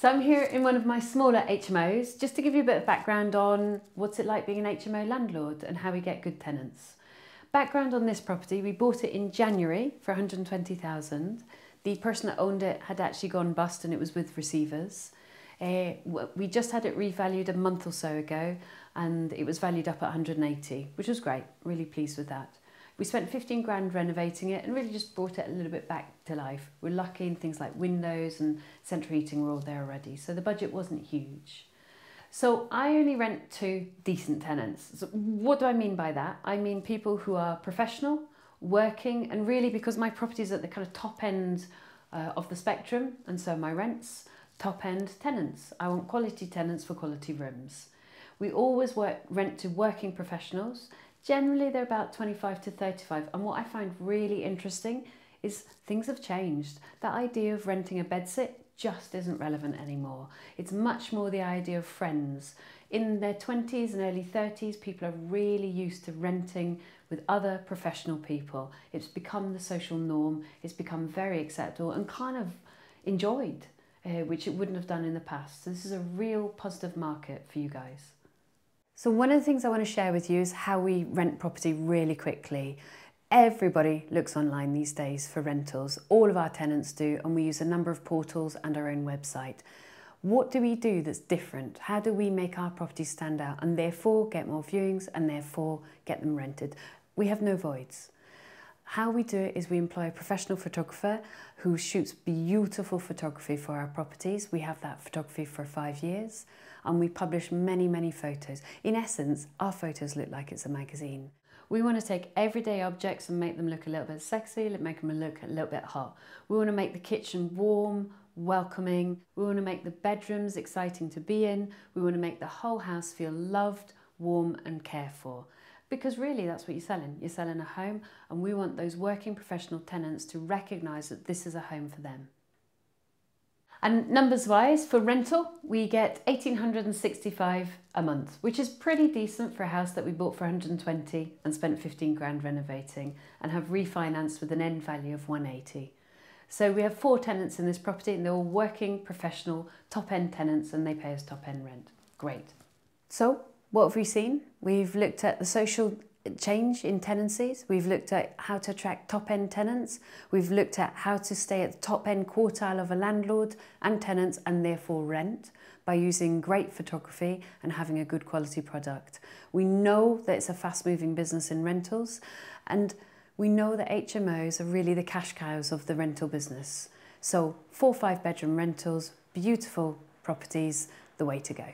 So I'm here in one of my smaller HMOs, just to give you a bit of background on what's it like being an HMO landlord and how we get good tenants. Background on this property, we bought it in January for 120,000. The person that owned it had actually gone bust and it was with receivers. We just had it revalued a month or so ago and it was valued up at 180, which was great, really pleased with that. We spent 15 grand renovating it and really just brought it a little bit back to life. We're lucky in things like windows and central heating were all there already, so the budget wasn't huge. So I only rent to decent tenants. So what do I mean by that? I mean people who are professional, working, and really because my property is at the kind of top end of the spectrum, and so my rents, top end tenants. I want quality tenants for quality rooms. We always rent to working professionals. Generally, they're about 25 to 35. And what I find really interesting is things have changed. That idea of renting a bedsit just isn't relevant anymore. It's much more the idea of friends. In their 20s and early 30s, people are really used to renting with other professional people. It's become the social norm. It's become very acceptable and kind of enjoyed, which it wouldn't have done in the past. So this is a real positive market for you guys. So one of the things I want to share with you is how we rent property really quickly. Everybody looks online these days for rentals. All of our tenants do, and we use a number of portals and our own website. What do we do that's different? How do we make our properties stand out and therefore get more viewings and therefore get them rented? We have no voids. How we do it is we employ a professional photographer who shoots beautiful photography for our properties. We have that photography for 5 years and we publish many, many photos. In essence, our photos look like it's a magazine. We want to take everyday objects and make them look a little bit sexy, make them look a little bit hot. We want to make the kitchen warm, welcoming. We want to make the bedrooms exciting to be in. We want to make the whole house feel loved, warm and cared for. Because really that's what you're selling. You're selling a home and we want those working professional tenants to recognise that this is a home for them. And numbers wise, for rental, we get 1,865 a month, which is pretty decent for a house that we bought for 120 and spent 15 grand renovating and have refinanced with an end value of 180. So we have 4 tenants in this property and they're all working professional top end tenants and they pay us top end rent. Great. So what have we seen? We've looked at the social change in tenancies. We've looked at how to attract top-end tenants. We've looked at how to stay at the top-end quartile of a landlord and tenants and therefore rent by using great photography and having a good quality product. We know that it's a fast-moving business in rentals and we know that HMOs are really the cash cows of the rental business. So 4 or 5 bedroom rentals, beautiful properties, the way to go.